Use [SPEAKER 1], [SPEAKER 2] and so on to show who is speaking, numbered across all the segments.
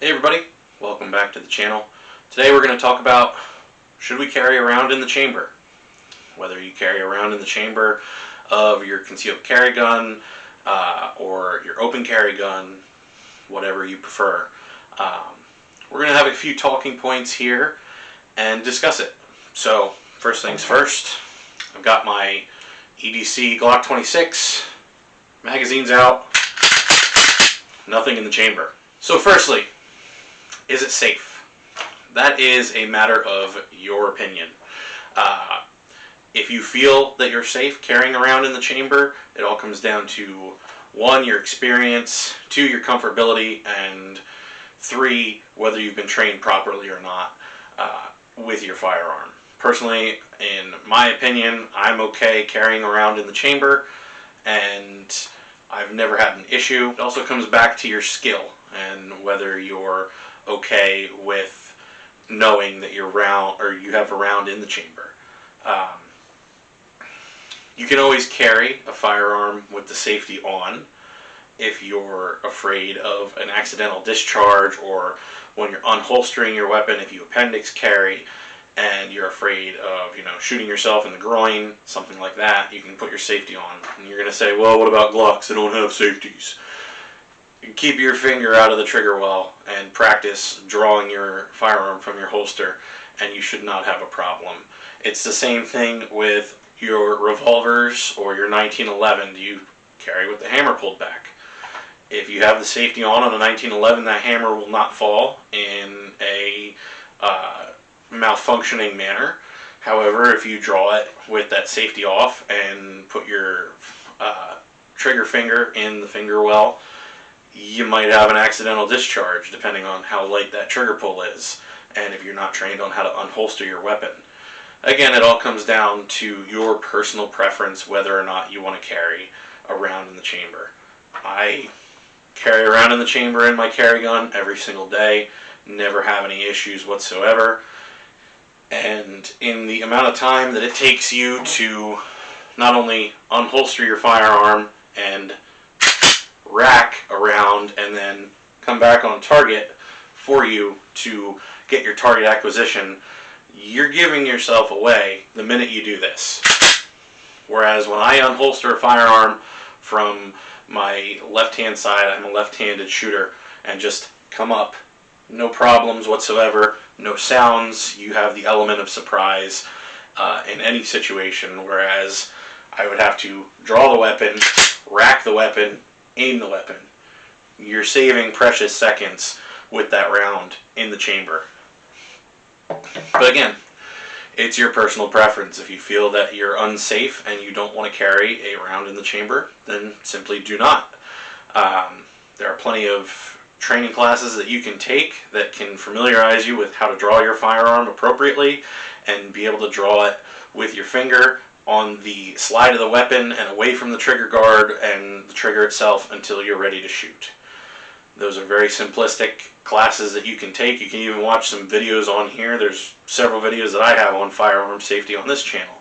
[SPEAKER 1] Hey everybody, welcome back to the channel. Today we're going to talk about, should we carry around in the chamber? Whether you carry around in the chamber of your concealed carry gun or your open carry gun, whatever you prefer. We're going to have a few talking points here and discuss it. So first things first, I've got my EDC Glock 26, magazines out, nothing in the chamber. So firstly, is it safe? That is a matter of your opinion. If you feel that you're safe carrying around in the chamber, it all comes down to 1, your experience, 2, your comfortability, and 3, whether you've been trained properly or not with your firearm. Personally, in my opinion, I'm okay carrying around in the chamber, and I've never had an issue. It also comes back to your skill and whether you're okay with knowing that you're round or you have a round in the chamber. You can always carry a firearm with the safety on if you're afraid of an accidental discharge, or when you're unholstering your weapon, if you appendix carry and you're afraid of, shooting yourself in the groin, something like that, you can put your safety on. And you're going to say, well, what about Glocks? They don't have safeties. Keep your finger out of the trigger well and practice drawing your firearm from your holster, and you should not have a problem. It's the same thing with your revolvers or your 1911. You carry with the hammer pulled back. If you have the safety on a 1911, that hammer will not fall in a malfunctioning manner. However, if you draw it with that safety off and put your trigger finger in the finger well, you might have an accidental discharge depending on how light that trigger pull is, and if you're not trained on how to unholster your weapon. Again, it all comes down to your personal preference whether or not you want to carry around in the chamber. I carry around in the chamber in my carry gun every single day, never have any issues whatsoever. And in the amount of time that it takes you to not only unholster your firearm and rack around and then come back on target for you to get your target acquisition, you're giving yourself away the minute you do this. Whereas when I unholster a firearm from my left-hand side, I'm a left-handed shooter, and just come up, no problems whatsoever, no sounds. You have the element of surprise in any situation, whereas I would have to draw the weapon, rack the weapon, aim the weapon. You're saving precious seconds with that round in the chamber. But again, it's your personal preference. If you feel that you're unsafe and you don't want to carry a round in the chamber, then simply do not. There are plenty of training classes that you can take that can familiarize you with how to draw your firearm appropriately and be able to draw it with your finger on the slide of the weapon and away from the trigger guard and the trigger itself until you're ready to shoot. Those are very simplistic classes that you can take. You can even watch some videos on here. There's several videos that I have on firearm safety on this channel,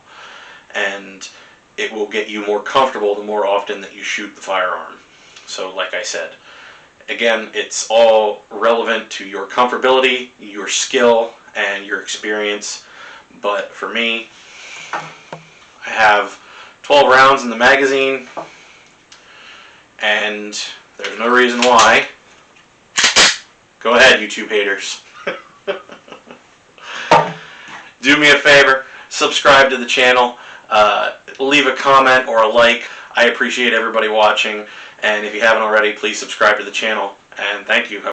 [SPEAKER 1] and it will get you more comfortable the more often that you shoot the firearm. So like I said, again, it's all relevant to your comfortability, your skill, and your experience. But for me, I have 12 rounds in the magazine, and there's no reason why. Go ahead, YouTube haters. Do me a favor, subscribe to the channel, leave a comment or a like. I appreciate everybody watching, and if you haven't already, please subscribe to the channel, and thank you.